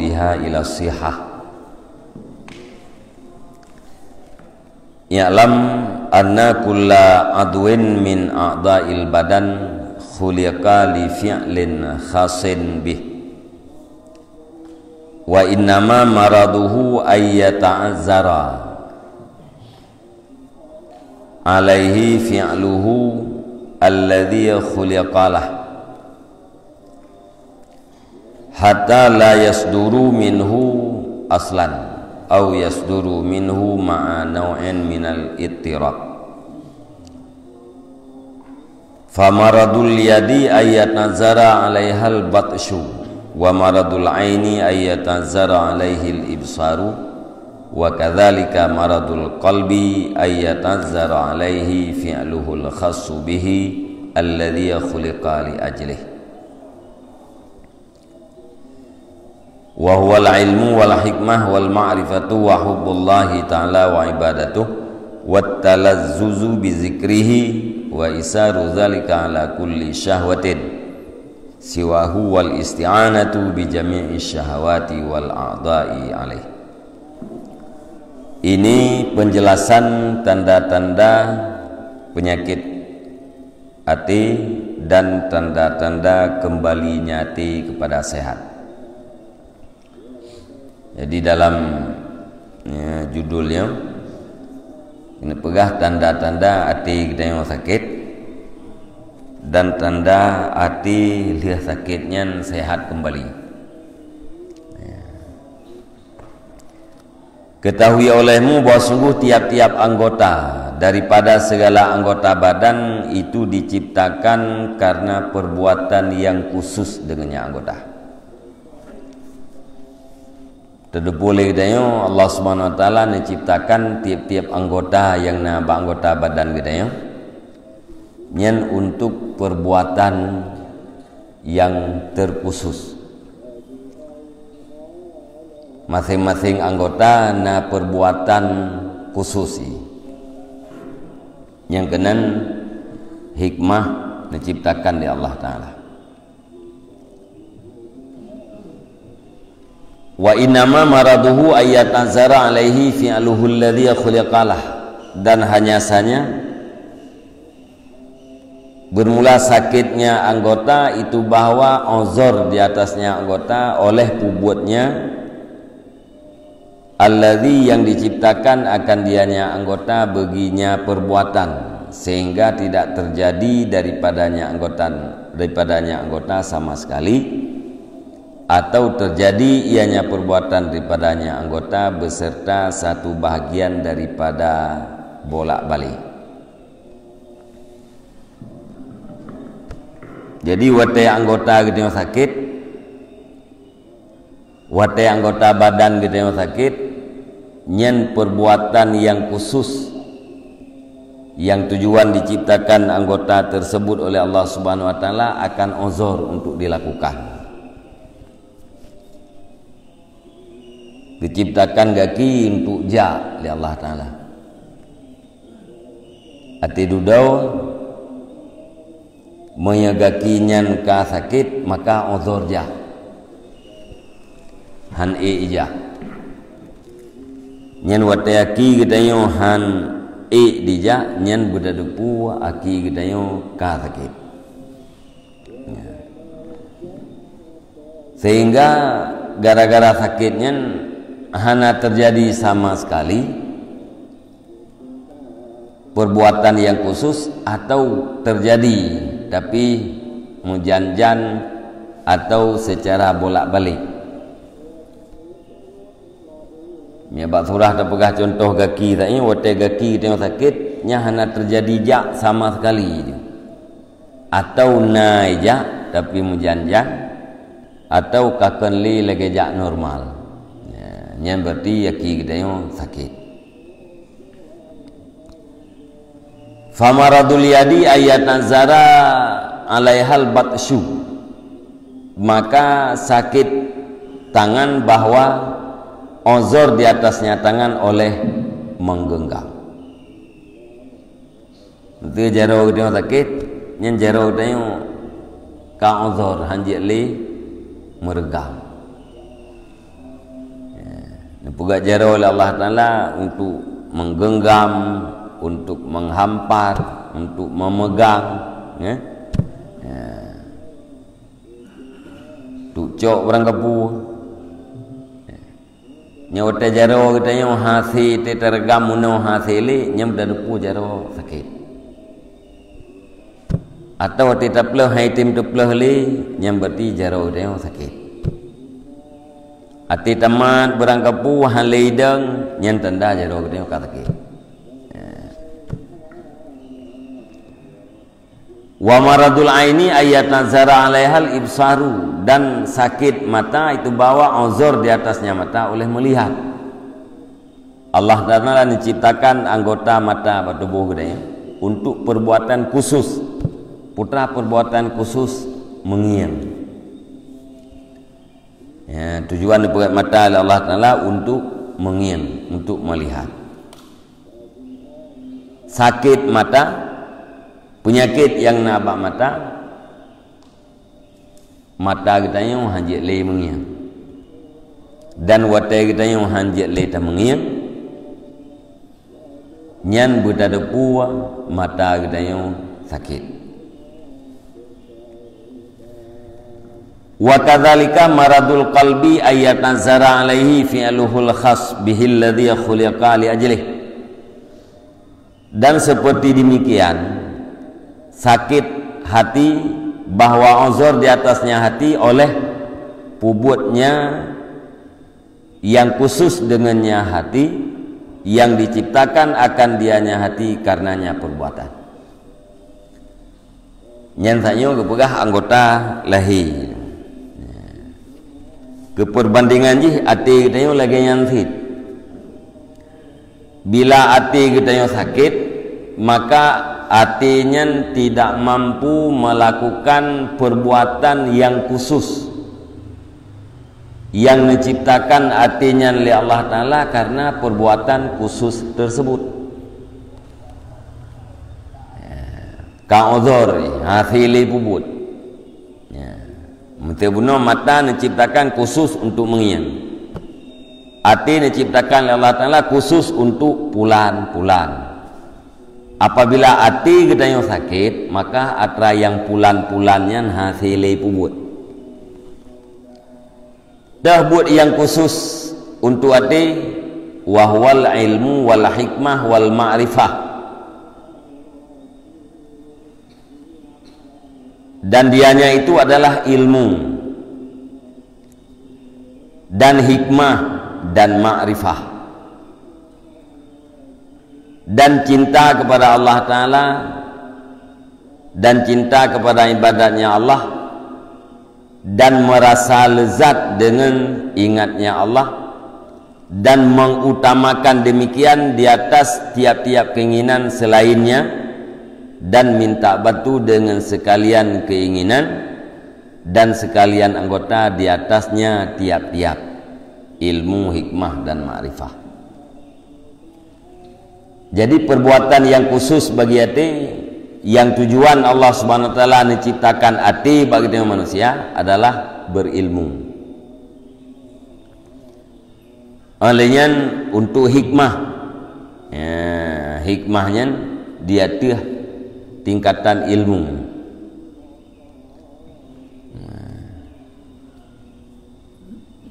ta'arudiha ila sihah. Ya'lam anna kulla adwin min a'dha'il badan khuliqa li fi'lin khasin bih wa innama maraduhu ayyata'azzara alaihi fi'luhu alladhi khuliqalah hatta la yasduru minhu aslan aw yasduru minhu ma'a naw'in minal ittirab. Famaradul yadi ayyatanzara alaihal batshu wa maradul aini ayyatanzara alaihil ibsaru wa kadzalika maradul qalbi ayyatanzara alaihi fi'luhul khassu bihi alladhi khuliqa li ajlihi. Wa huwal ilmu wal hikmah wal ma'rifatu wa hubbullahi ta'ala wa ibadatuh wat talazzuzu bi zikrihi wa isaru dzalika ala kulli syahwatin siwahu wal isti'anatu bi jami'i syahawati wal a'dha'i alaih. Ini penjelasan tanda-tanda penyakit hati dan tanda-tanda kembalinya hati kepada sehat. Jadi dalam judulnya ini pegah tanda-tanda hati kita yang sakit dan tanda hati lihat sakitnya sehat kembali. Ketahui olehmu bahwa sungguh tiap-tiap anggota daripada segala anggota badan itu diciptakan karena perbuatan yang khusus dengannya anggota. Tidak boleh katanya Allah Subhanahu wa taala menciptakan tiap-tiap anggota yang nambah anggota badan katanya nyen untuk perbuatan yang terkhusus. Masing-masing anggota na perbuatan khusus yang kenan hikmah diciptakan di Allah taala. Wa innama maraduhu ayyatanzara alaihi fi'luhu alladhi khuliqalah, dan hanya saja bermula sakitnya anggota itu bahwa uzur di atasnya anggota oleh pembuatnya alladhi yang diciptakan akan dianya anggota baginya perbuatan sehingga tidak terjadi daripadanya anggota sama sekali, atau terjadi ianya perbuatan daripadanya anggota beserta satu bahagian daripada bolak-balik. Jadi watai anggota gitu yang sakit, watai anggota badan gitu yang sakit, nyen perbuatan yang khusus yang tujuan diciptakan anggota tersebut oleh Allah Subhanahu wa taala akan uzur untuk dilakukan. Diciptakan gaki untuk ja oleh Allah taala. Ati dudau menyagaki nyan ka sakit maka uzur ja. Han ija. Nyan watayaki gitayo han dija nyan budadepu aki gitayo ka sakit. Sehingga gara-gara sakitnya hana terjadi sama sekali perbuatan yang khusus, atau terjadi tapi mujanjan atau secara bolak-balik. Ya bak surah tak pegah contoh gaki tadi, watai gaki tengok sakit nya hana terjadi jak sama sekali, atau nai jak tapi mujanjan, atau kakenli lagi jak normal. Yang berarti yaki kita yang sakit. Famaradul yadi ayyatanzara alaihal batshu, maka sakit tangan bahwa uzur di atasnya tangan oleh menggenggam. Itu jaro kita sakit, yang jaro kita yang ka uzur hanjili meregam. Puga jaro oleh Allah Ta'ala untuk menggenggam, untuk menghampar, untuk memegang, ya. Tuk cok orang kapu. Nyawa jaro kita yang hasi te tergam muno hasili nyam dan pu jaro sakit. Atau te taplah hai tim taplah li nyam berti jaro kita yang sakit. Ati tamat berangkapu haleidang nyam tanda jaro kita yang sakit. Wa maradul aini ayat nazara alaihal ibsaru, dan sakit mata itu bawa uzur di atasnya mata oleh melihat. Allah Ta'ala menciptakan anggota mata pada tubuh kita untuk perbuatan khusus, putra perbuatan khusus mengiang. Ya, tujuan dibuat mata oleh Allah Ta'ala untuk mengiang, untuk melihat. Sakit mata, penyakit yang nabak mata kita yang hanjit le mengiang, dan watai kita yang hanjit le ta mengiang, nyan buta depu mata kita yang sakit. Wa kadzalika maradul qalbi ayat nazara alaihi fi'luhul khas bihil ladzi khuliqa li ajlih. Dan seperti demikian sakit hati, bahwa uzur di atasnya hati oleh puputnya yang khusus dengannya hati, yang diciptakan akan dianya hati karenanya perbuatan. Nyantanyo kepegah anggota lahi. Keperbandingan jih hati kita yang lagi nyantit. Bila hati kita yang sakit, maka hatinya tidak mampu melakukan perbuatan yang khusus yang menciptakan hatinya oleh Allah Ta'ala karena perbuatan khusus tersebut. Ka'udhur hathili pubut, mentibuna mata menciptakan khusus untuk mengiang, hati menciptakan oleh Allah Ta'ala khusus untuk pulan-pulan. Apabila hati kita yang sakit, maka atra yang pulan-pulannya hasilai pubut. Dah buat yang khusus untuk hati, wahwal ilmu wal hikmah wal ma'rifah. Dan dianya itu adalah ilmu dan hikmah dan ma'rifah, dan cinta kepada Allah Ta'ala, dan cinta kepada ibadatnya Allah, dan merasa lezat dengan ingatnya Allah, dan mengutamakan demikian di atas tiap-tiap keinginan selainnya, dan minta bantu dengan sekalian keinginan dan sekalian anggota di atasnya tiap-tiap ilmu, hikmah dan ma'rifah. Jadi perbuatan yang khusus bagi hati, yang tujuan Allah Subhanahu wa taala menciptakan hati bagi manusia adalah berilmu. Olehnya untuk hikmah, hikmahnya dia tingkatan ilmu.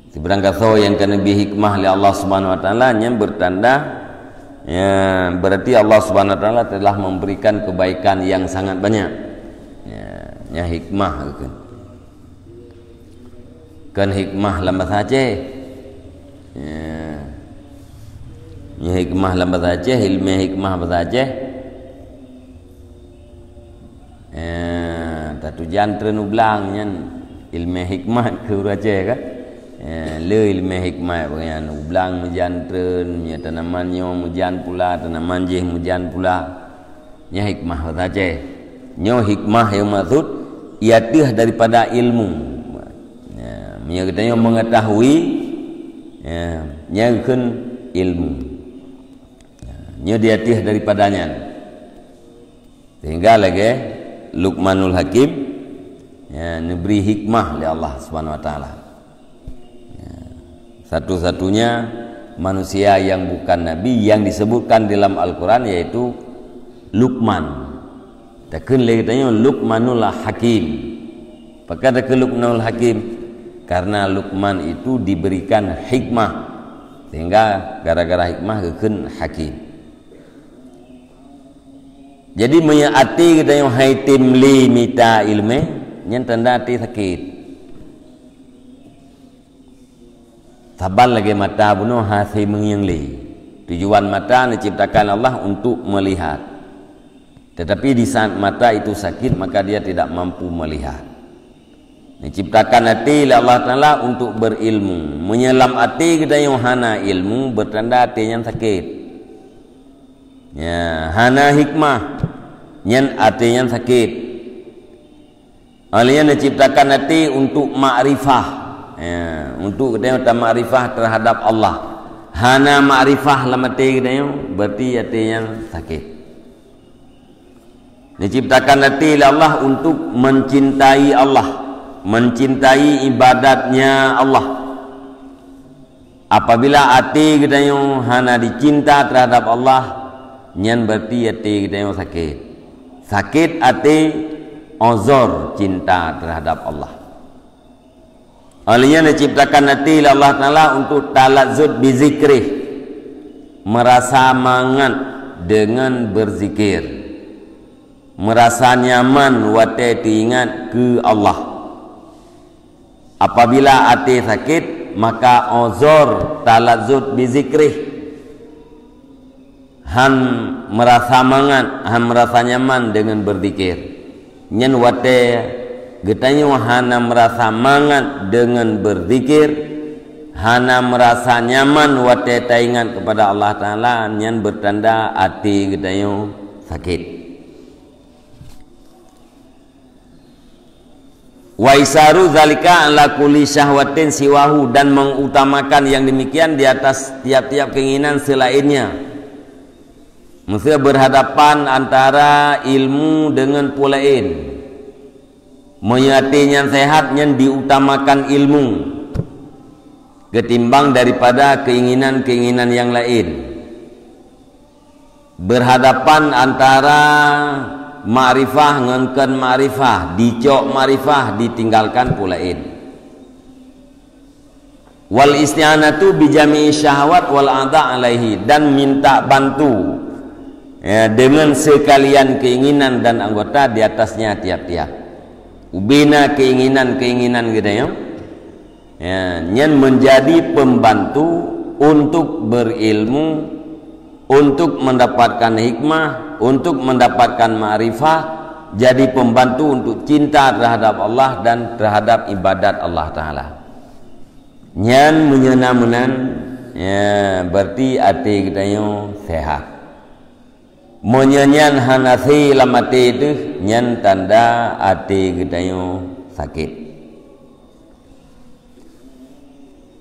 Seberangkat yang kena hikmah oleh Allah Subhanahu wa taala yang bertanda, ya, berarti Allah Subhanahu wa taala telah memberikan kebaikan yang sangat banyak. Ya hikmah kan hikmah lambat saja. Ya hikmah lambat saja, ilmu hikmah saja. Tatu jantren ublangnya ilmu hikmah ke raja kan. Le ilmu hikmah bagian ublang mujantren, nya tanamannya mujan pula, tanaman jih mujan pula. Nya hikmah saja. Nya hikmah yang maksud iatih daripada ilmu. Nya kita yang mengetahui, nya kan ilmu. Nya diatih daripadanya. Sehingga lagi Luqmanul Hakim diberi hikmah oleh Allah Subhanahu wa taala. Satu-satunya manusia yang bukan nabi yang disebutkan dalam Al-Quran, yaitu Luqman. Takkan lagi tanya Luqmanul Hakim. Pakai ada ke Luqmanul Hakim karena Luqman itu diberikan hikmah, sehingga gara-gara hikmah keken hakim. Jadi menyati kita yang haitim li mita ilme yang tanda hati sakit. Tabal lagi mata bunuh hati mengyang li. Tujuan mata diciptakan Allah untuk melihat. Tetapi di saat mata itu sakit, maka dia tidak mampu melihat. Diciptakan hati oleh Allah Ta'ala untuk berilmu. Menyelam hati kita yang hana ilmu, bertanda hati yang sakit. Ya, hana hikmah, yang hati yang sakit. Alien diciptakan hati untuk ma'rifah. Ya, untuk kita yang ma'rifah terhadap Allah. Hana ma'rifah dalam hati kita yang, berarti hati yang sakit. Diciptakan hati oleh Allah untuk mencintai Allah, mencintai ibadatnya Allah. Apabila hati kita yang hana dicinta terhadap Allah, nyan berarti hati kita yang sakit. Sakit hati ozor cinta terhadap Allah. Aliyah diciptakan hati oleh Allah Ta'ala untuk talazzud bizikrih, merasa mangat dengan berzikir, merasa nyaman wate diingat ke Allah. Apabila hati sakit, maka ozor talazzud bizikrih, han merasa mangat, han merasa nyaman dengan berzikir. Nyen wate getanya hana merasa mangat dengan berzikir, hana merasa nyaman wate taingat kepada Allah Ta'ala, nyen bertanda hati getanya sakit. Wa isaru zalika ala kulli syahwatin siwahu, dan mengutamakan yang demikian di atas tiap-tiap keinginan selainnya. Mesti berhadapan antara ilmu dengan pulain. Menyati yang sehat yang diutamakan ilmu ketimbang daripada keinginan-keinginan yang lain. Berhadapan antara ma'rifah ngenken ma'rifah, dicok ma'rifah, ditinggalkan pulain. Wal isti'anatu bijami'i syahwat wal adha alaihi, dan minta bantu ya, dengan sekalian keinginan dan anggota di atasnya tiap-tiap. Ubina keinginan-keinginan gitu ya. Ya, yang menjadi pembantu untuk berilmu, untuk mendapatkan hikmah, untuk mendapatkan ma'rifah, jadi pembantu untuk cinta terhadap Allah dan terhadap ibadat Allah Ta'ala. Yang menyenangkan ya, berarti hati kita yang sehat. Menyanyian hanasi lamati itu nyan tanda hati kita yang sakit.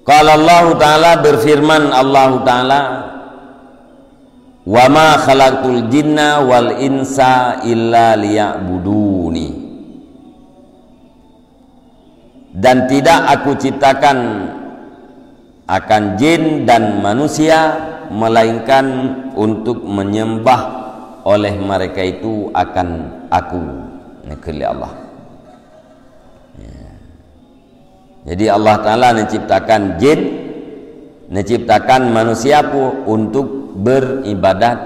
Kalau Allah Ta'ala berfirman, Allah Ta'ala, wa ma khalaqtul jinna wal insa illa liya'buduni, dan tidak aku ciptakan akan jin dan manusia melainkan untuk menyembah oleh mereka itu akan aku, nekeli Allah. Ya. Jadi Allah Ta'ala menciptakan jin, menciptakan manusia pun untuk beribadat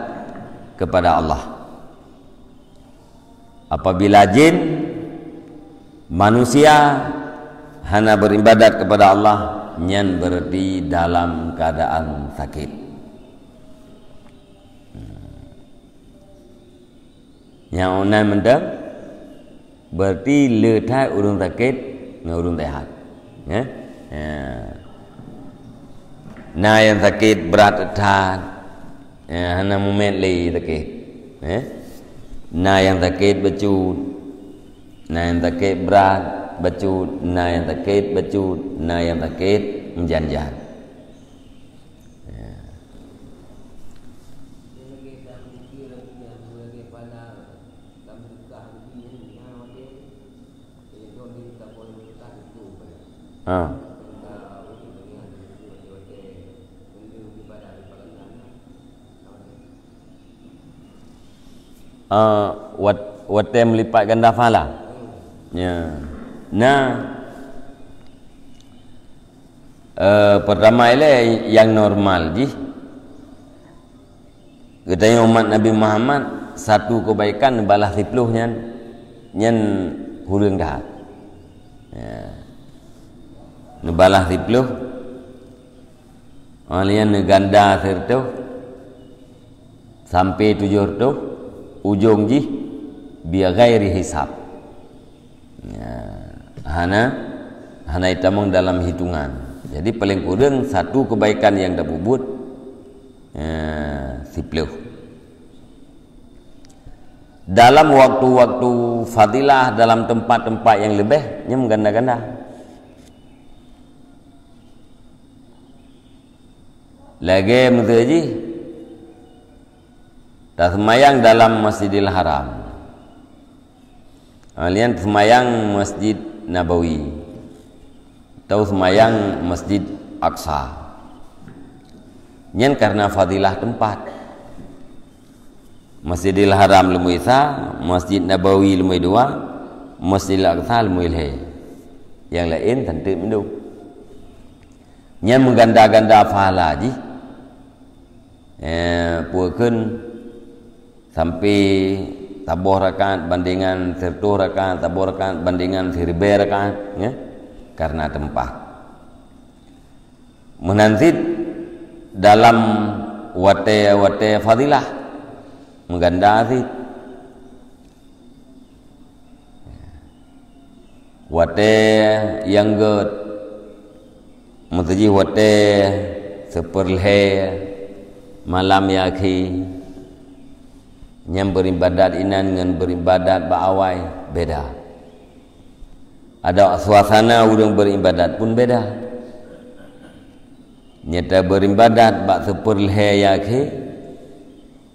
kepada Allah. Apabila jin, manusia hanya beribadat kepada Allah, nyan berarti dalam keadaan sakit. Yang onai mendam berarti letai urung sakit dengan urung sehat. Ya? Ya. Nah yang sakit berat tat, ya, hana moment lagi sakit. Ya? Nah yang sakit becut, nah yang sakit berat becut, nah yang sakit becut, nah yang sakit menjanjan. wate melipat ganda pahala. Ya. Nah, pertama ile yang normal ji. Katanya umat Nabi Muhammad satu kebaikan balas 10 nyen hulung dah. Ya. Nebalah 10 alian ganda serta sampai 700 ujung ji biar gairi hisab. Ya. Hana itamang dalam hitungan. Jadi paling kurang satu kebaikan yang dah bubut 10. Dalam waktu-waktu fadilah, dalam tempat-tempat yang lebihnya mengganda-ganda. Lagi mengaji tak semayang dalam Masjidil Haram, kalian semayang Masjid Nabawi atau semayang Masjid Aqsa. Nyen karena fadilah tempat. Masjidil Haram lumui sa, Masjid Nabawi lumui 2, Masjidil Aqsa lumui le. Yang lain tentu minum. Nyen mengganda-ganda pahala ji. Puakeun sampai tabuh rakaat bandingan 10 rakaat, tabuh rakaat bandingan 1000 rakaat, ya. Karena tempat. Menanzid dalam wate fadilah mengganda sih wate yang get mutaji wate seperle malam yaki nyam beribadat inan dengan beribadat ba'awai beda. Ada suasana urang beribadat pun beda. Nyata beribadat bak seperle yake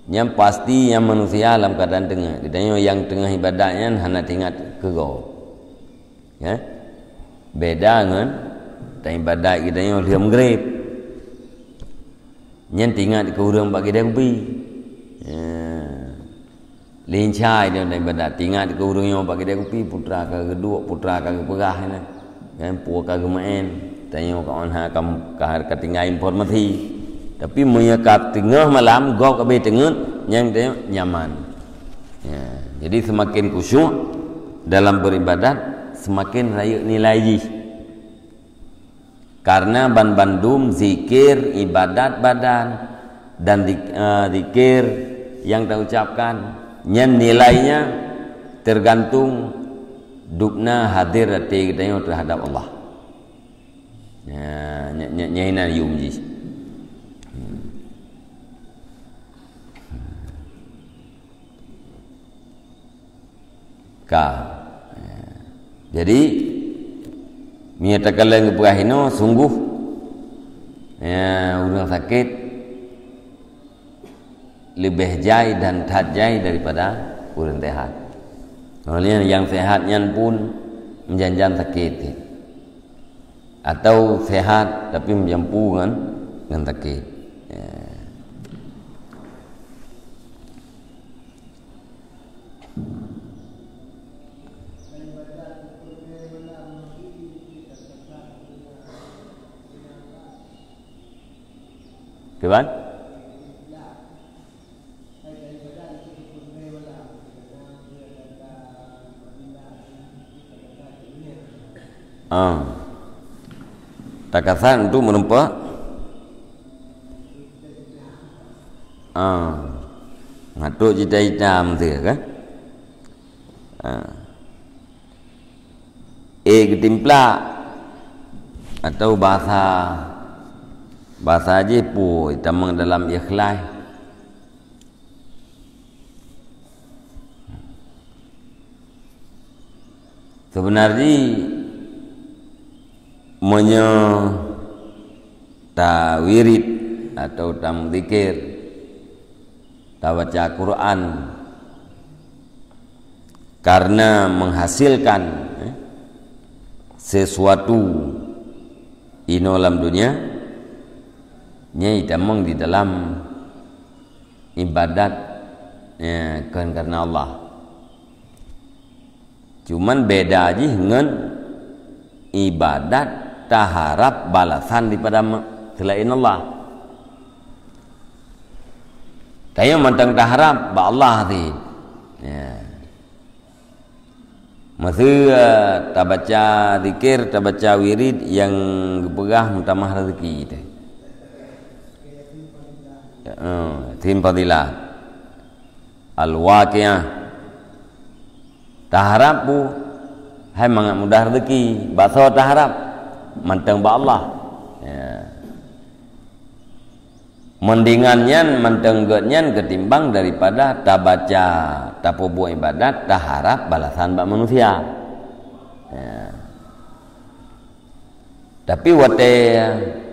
nyam pasti yang manusia dalam keadaan tengah. Katanya yang tengah ibadatnya hana tingat ke go. Ya. Beda dengan tak ibadat katanya dia maghrib. Nyen tingat ke urang bagi dia ubi. Ya. Lincai dia tak ibadat tingat ke urang yang bagi dia ubi putra ke kedua putra ke perah ni. Kan puak ke main. Tanya kawan kahar ketinggalan informasi, tapi menyekat tengah malam gok ke tengah yang nyaman. Ya, jadi semakin khusyuk dalam beribadat, semakin raya nilai ji. Karena bandum zikir ibadat badan dan zikir yang kita ucapkan, nilainya tergantung dukna hadir hati kita terhadap Allah. Ya, nyainan yumji. Jadi menyatakan lagi berahino sungguh ya, orang sakit lebih jai dan tajai daripada orang sehat. Soalnya yang sehatnya pun menjanjikan sakit. Atau sehat tapi menjampu dengan sakit. Ya. Kawan? Takasan itu menumpah ngatuk cita-cita mesti kan ketimpla atau bahasa aja pu itamang dalam ikhlas sebenarnya ta wirid atau tam zikir ta baca Quran karena menghasilkan sesuatu ino dalam dunia nyai tamang di dalam ibadat ya, kan karena Allah. Cuman beda aja dengan ibadat taharap balasan daripada selain Allah. Tayo mantang taharap ba Allah ti. Ya. Masa tak baca zikir, tak baca wirid yang pegah mutamah rezeki tu. Tim fadilah al-waqi'ah taharap bu hai mangat mudah rezeki bahasa taharap mantang ba Allah ya. Mendingannya mentenggetnya ketimbang daripada tak baca tak buat ibadat tak harap balasan bak manusia ya. Tapi wate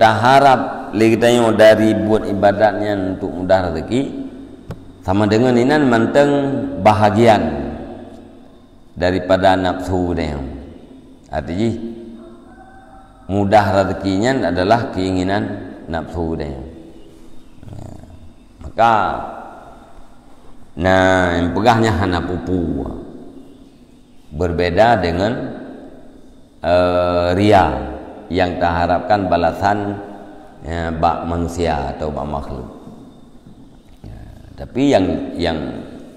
tak harap ligitanya dari buat ibadatnya untuk mudah rezeki sama dengan ini menteng bahagian daripada nafsu dia. Artinya mudah rezekinya adalah keinginan nafsu dia. Maka nah yang pegahnya hana pupu berbeda dengan ria yang tak harapkan balasan ya, bak manusia atau bak makhluk ya, tapi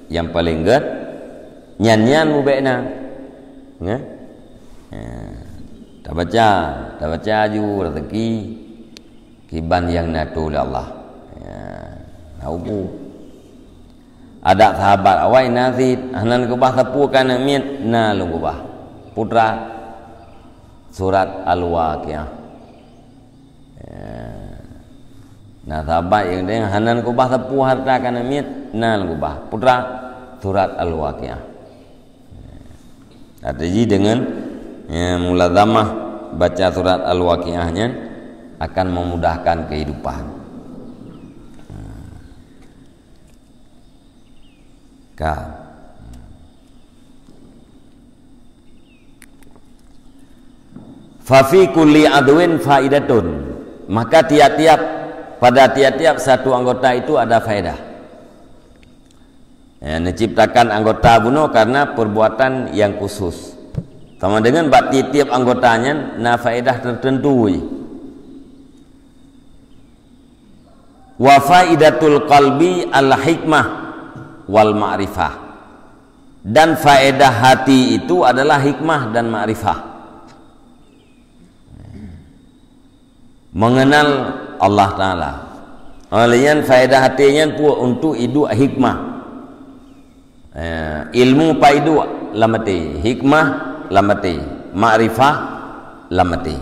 yang paling gede nyanyian mubekna ya? Ya. Tak baca ju rezeki kiban yang natu oleh Allah ya. Naubu ada sahabat awai nazid hanan kubah sapu kana miet na lungubah putra surat al-waqi'ah ya. Nah sahabat yang dia hanan kubah sapu harta kana miet na lungubah putra surat al-waqi'ah ya. Artinya dengan ya, mulazamah baca surat al-waqi'ahnya akan memudahkan kehidupan. Fafi kulli adwin faidatun, maka pada tiap-tiap satu anggota itu ada faedah. Ya, menciptakan anggota bunuh karena perbuatan yang khusus. Sama dengan bak tiap anggotanya na faedah tertentu. Wa faidatul qalbi al hikmah wal ma'rifah, dan faedah hati itu adalah hikmah dan ma'rifah, mengenal Allah Ta'ala. Olehnya faedah hatinya pun untuk hidup hikmah, ilmu paidu lamati, hikmah lamati, ma'rifah lamati.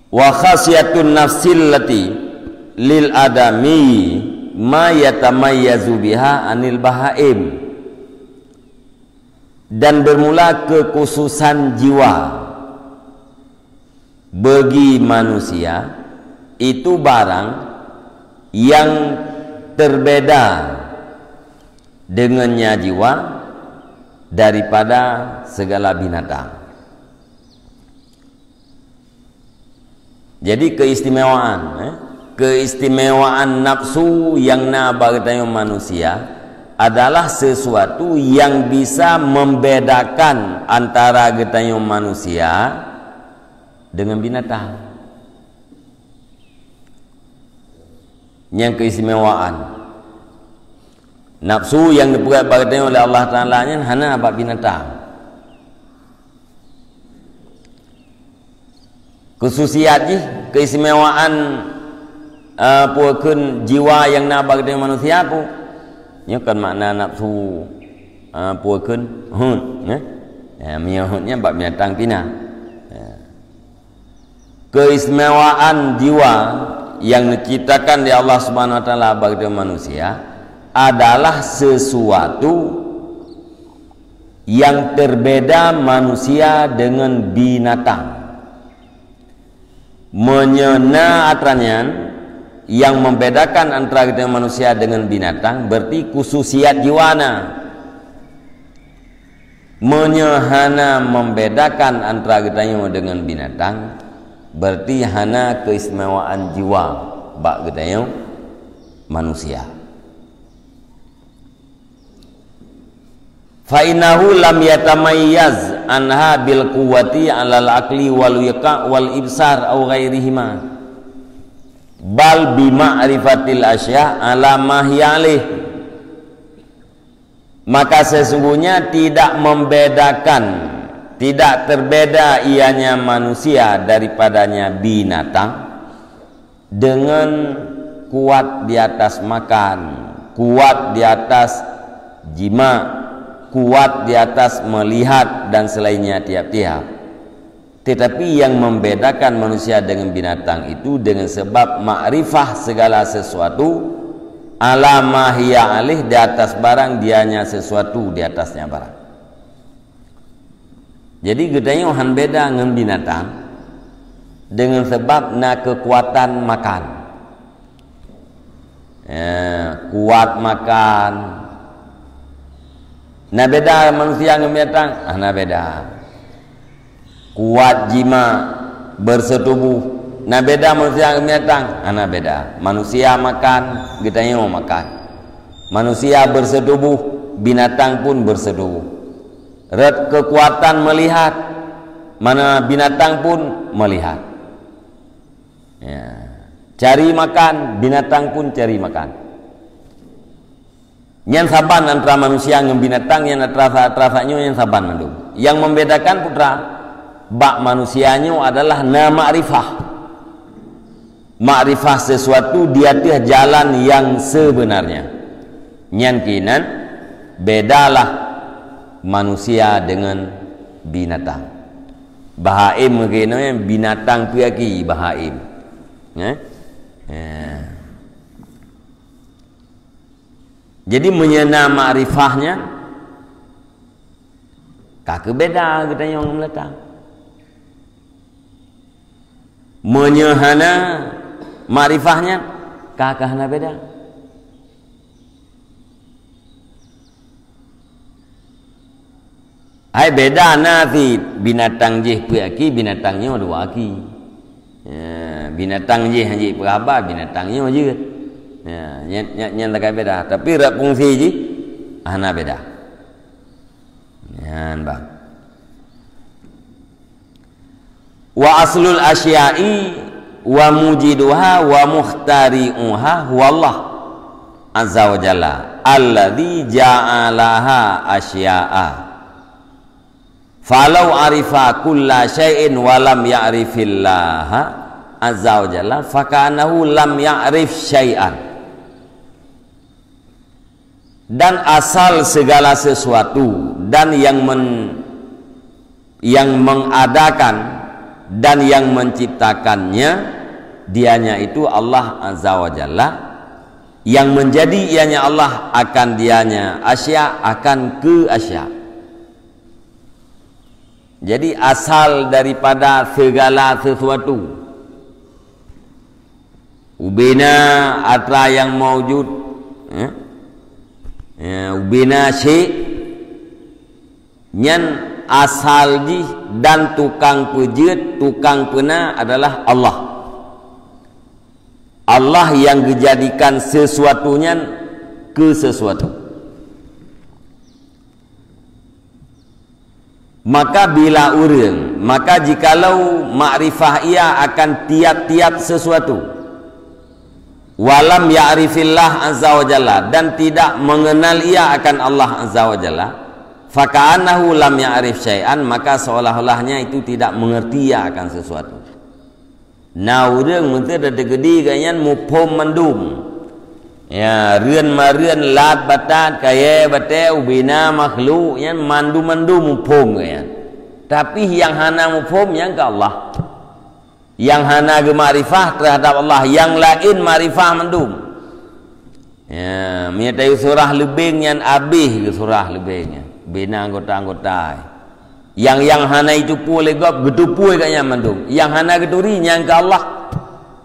Wa khasiyatun nafsil lati lil adami ma yatamayyazu biha anil bahaim, dan bermula kekhususan jiwa bagi manusia itu barang yang terbeda dengannya jiwa daripada segala binatang. Jadi keistimewaan nafsu yang nabagatanya manusia adalah sesuatu yang bisa membedakan antara getanya manusia dengan binatang. Yang keistimewaan nafsu yang dipegang oleh Allah Ta'ala nya hanya abad binatang. Khususiat keistimewaan puakeun jiwa yang nabag dengan manusia pun nya kan makna nafsu puakeun hun ya miahutnya bab binatang pina ya. Keistimewaan jiwa yang diciptakan di Allah Subhanahu wa taala bagi manusia adalah sesuatu yang terbeda manusia dengan binatang. Menyena atranyan yang membedakan antara kita manusia dengan binatang berarti khususiat jiwana. Menyehana membedakan antara kita dengan binatang berarti hana keistimewaan jiwa bak kita manusia. fa innahu lam yatamayyaz anha bil quwwati 'alal aqli wal yaqa wal ibsar aw ghairihima bal bi ma'rifatil asya' ala ma hiya alih. Maka sesungguhnya tidak membedakan, tidak terbeda ianya manusia daripadanya binatang dengan kuat di atas makan, kuat di atas jima, kuat di atas melihat dan selainnya tiap-tiap. Tetapi yang membedakan manusia dengan binatang itu dengan sebab makrifah segala sesuatu ala ma hiya alih, di atas barang dianya sesuatu di atasnya barang. Jadi gedanya han beda dengan binatang dengan sebab na kekuatan makan. Kuat makan. Nah beda manusia dengan binatang, nah beda. Kuat jima, bersetubuh, nah beda manusia dengan binatang, nah beda. Manusia makan, kita mau makan. Manusia bersetubuh, binatang pun bersetubuh. Kekuatan melihat, mana binatang pun melihat. Ya. Cari makan, binatang pun cari makan. Yang saban antara manusia dengan binatang, yang terasa-terasanya yang saban mandung. Yang membedakan putra bak manusianya adalah na ma'rifah. Ma'rifah sesuatu dia tiah jalan yang sebenarnya. Nyankinan bedalah manusia dengan binatang. Bahaim begini binatang piaki bahaim. Jadi menyena ma'rifahnya kakek beda kita yang meletak. Menyehana ma'rifahnya kakahna beda. Hai beda nanti binatang jih piaki binatangnya dua aki. Binatang je haji berapa binatangnya je. Yang tak beda, tapi rak fungsi je ana beda. Yan bang. Wa aslul asya'i wa mujiduha wa mukhtari'uha huwallah azza wa jalla alladzi ja'alaha asya'a. Falau arifa kulla syai'in wa lam ya'rifillaha azza wa jalla fakanahu lam ya'rif syai'an. Dan asal segala sesuatu dan yang mengadakan dan yang menciptakannya dianya itu Allah azza wa jalla, yang menjadi ianya Allah akan dianya asya akan ke asya. Jadi asal daripada segala sesuatu ubina atra yang maujud ubina syai' nyan asal di dan tukang pejut tukang pena adalah Allah. Allah yang dijadikan sesuatunya ke sesuatu. Maka bila urang, maka jikalau makrifah ia akan tiap-tiap sesuatu, walam ya'rifillah azza wa jalla, dan tidak mengenal ia akan Allah azza wa jalla, faka'annahu lam ya'rif syai'an, maka seolah-olahnya itu tidak mengerti ia akan sesuatu. Nah urang mesti ada gede ganyan mupom mandum. Ya, rian marian lat batat kaya bate ubina makhluk yang mandu mupom ganyan. Tapi yang hana mupom yang ke Allah. Yang hana ke ma'rifah terhadap Allah, yang lain ma'rifah mandum. Ya, menyertai surah lebing yang abih ke surah lebingnya. Bina anggota-anggota. Yang hana itu pulih gop gedupu kayaknya mandum. Yang hana geduri yang ke Allah.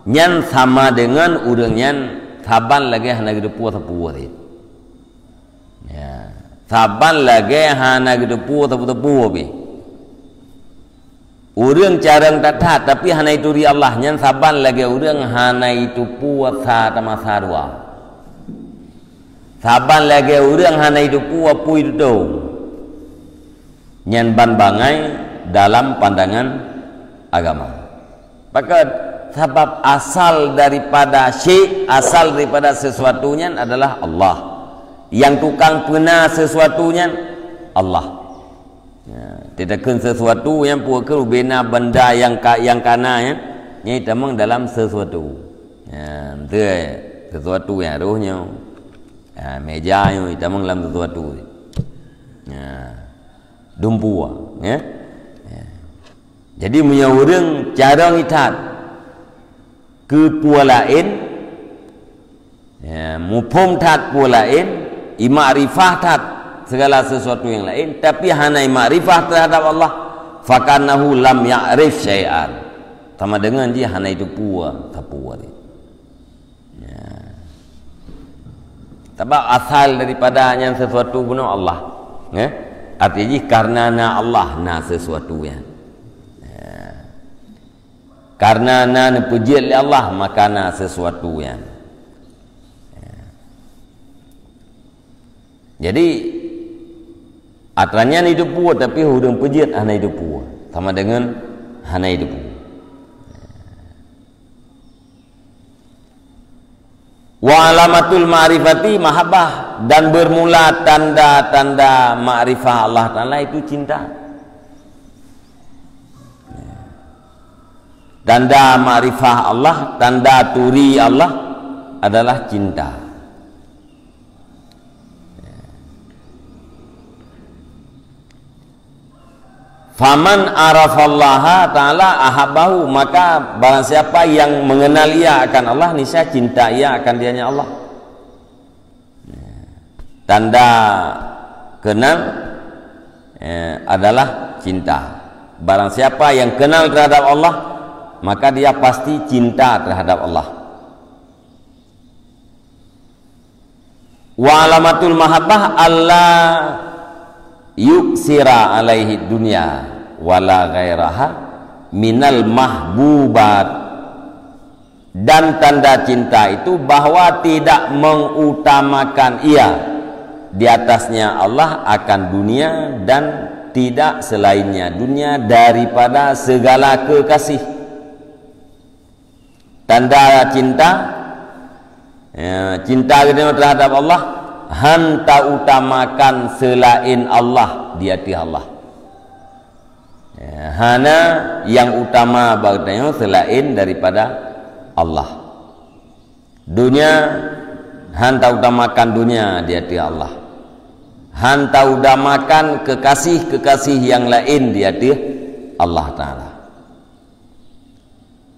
Yang sama dengan urang yang saban lagi hana gedupu tepu tadi. Ya, saban lagi hana gedupu tepu be. Urang carang tatat tapi hana itu ri Allah, yang saban lagi urang hana itu puasa sama sarwa. Saban lagi urang hana itu puasa itu tu. nyan ban bangai dalam pandangan agama. Maka sebab asal daripada syai', asal daripada sesuatunya adalah Allah. Yang tukang pena sesuatunya Allah. Ya, tidak kan sesuatu yang pukul bina benda yang kana ya. Ini tamang dalam sesuatu. Ya, sesuatu yang rohnya. Ya, meja yang tamang dalam sesuatu. Ya. Dumpua ya. Ya. Jadi punya orang cara ngitat ke pua lain ya, mufhum tat pua lain, ma'rifah tat segala sesuatu yang lain, tapi hanai ma'rifah terhadap Allah, fakanahu lam ya'rif syai'an, sama dengan dia hanai itu pua tapua dia. Ya. Sebab asal daripada yang sesuatu guna Allah ya. Artinya karena Allah na sesuatu ya. Karena na puji oleh Allah maka na sesuatu ya. Jadi aturannya hidup pua tapi hudung puji hana hidup pua sama dengan hana hidup pua. Wa alamatul ma'rifati mahabbah, dan bermula tanda-tanda ma'rifah Allah Ta'ala itu cinta. Tanda ma'rifah Allah, tanda turi Allah adalah cinta. Faman arafallaha ta'ala ahabbahu, maka barang siapa yang mengenal ia akan Allah, niscaya cinta ia akan dianya Allah. Tanda kenal adalah cinta. Barang siapa yang kenal terhadap Allah, maka dia pasti cinta terhadap Allah. Wa alamatul mahabbah Allah yuksira alaihi dunya wala ghairaha minal mahbubat, dan tanda cinta itu bahwa tidak mengutamakan ia di atasnya Allah akan dunia dan tidak selainnya dunia daripada segala kekasih. Tanda cinta cinta kita terhadap Allah, hanta utamakan selain Allah di hati Allah. Hana yang utama bagainya selain daripada Allah. Dunia hanta utamakan dunia di hati Allah. Hanta utamakan kekasih-kekasih yang lain di hati Allah Ta'ala.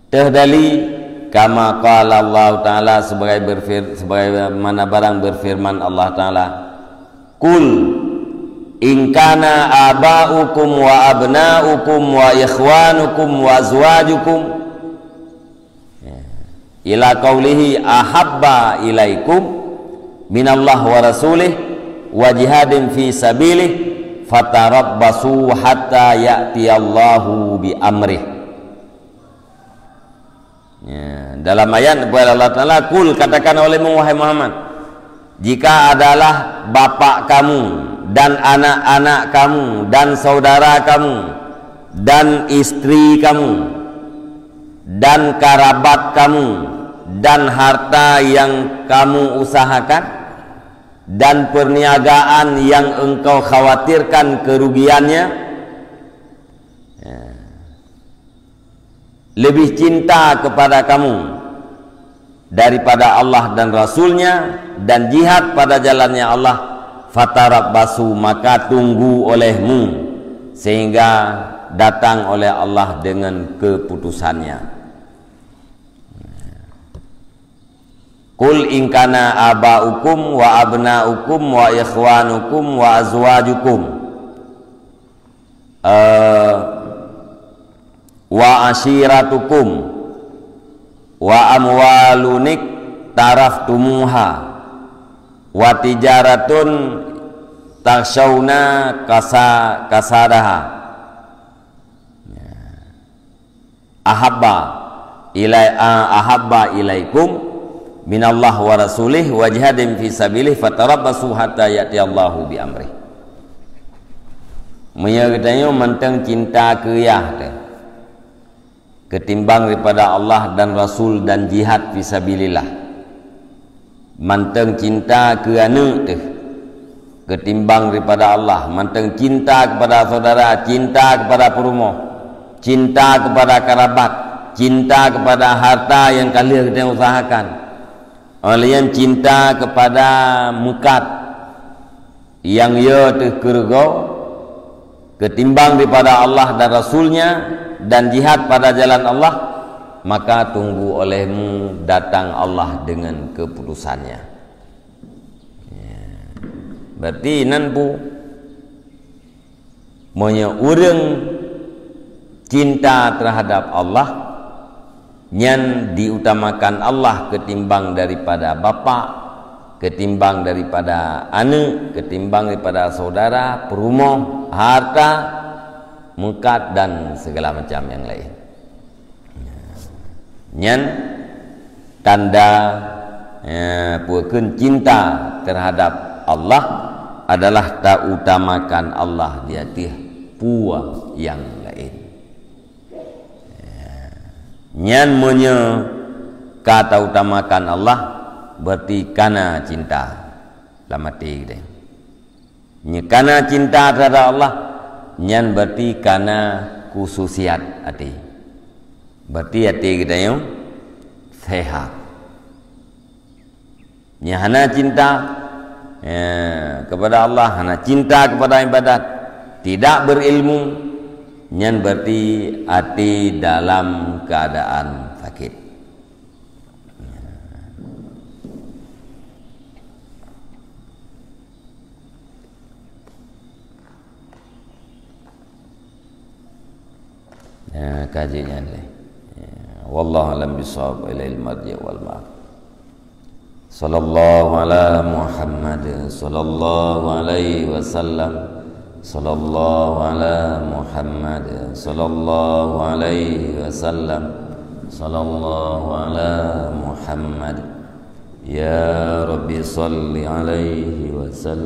Terdali kama qala Allah Ta'ala, sebagaimana barang berfirman Allah Ta'ala, Kul in kana aba'ukum wa abna'ukum wa ikhwanukum wa azwajukum ila qawlihi ahabba ilaikum minallah wa rasulih wa jihadin fi sabilih fatarabbasu hatta ya'tiyallahu bi amrih. Dalam ayat Allah Ta'ala, kul, katakan olehmu wahai Muhammad, jika adalah bapak kamu dan anak-anak kamu dan saudara kamu dan istri kamu dan kerabat kamu dan harta yang kamu usahakan dan perniagaan yang engkau khawatirkan kerugiannya, lebih cinta kepada kamu daripada Allah dan Rasulnya dan jihad pada jalannya Allah, fatarabbasu, maka tunggu olehmu sehingga datang oleh Allah dengan keputusannya. Kul in kana aba'ukum wa abna'ukum wa ikhwanukum wa azwajukum wa ashiratukum wa amwalunik taraftumuha wa tijaratun takshawna kasadaha ahabba ilaikum minallah wa rasulih wa jihadin fi sabilih fatarabbasu hatta ya'tiyallahu bi amrih. Maya katanya manteng cinta keriah tu ketimbang daripada Allah dan Rasul dan jihad fisabilillah. Manteng cinta kerana tu ketimbang daripada Allah, manteng cinta kepada saudara, cinta kepada perumah, cinta kepada kerabat, cinta kepada harta yang kalian kita usahakan, kalian cinta kepada mukat yang ia terkergo ketimbang daripada Allah dan Rasulnya dan jihad pada jalan Allah, maka tunggu olehmu datang Allah dengan keputusannya. Berarti nanpu monya urang cinta terhadap Allah nyan diutamakan Allah ketimbang daripada bapa, ketimbang daripada anak, ketimbang daripada saudara, perumah, harta, mukat dan segala macam yang lain. Nyan tanda puakeun cinta terhadap Allah adalah tak utamakan Allah di atas puah yang lain. Nyan munyo kata utamakan Allah berarti kana cinta lamati gede. Nya kana cinta terhadap Allah nyan berarti kana khususiat hati. Berarti hati kita yang sehat. Nya hana cinta kepada Allah, hana cinta kepada ibadat, tidak berilmu, nyan berarti hati dalam keadaan sakit. Kajinya ni. Wallahu alam bisawab, ilal marji wal ma'af. Sallallahu ala Muhammad sallallahu alaihi wasallam. Sallallahu ala Muhammad sallallahu alaihi wasallam. Sallallahu ala Muhammad. Ya Rabbi salli alaihi wasallam.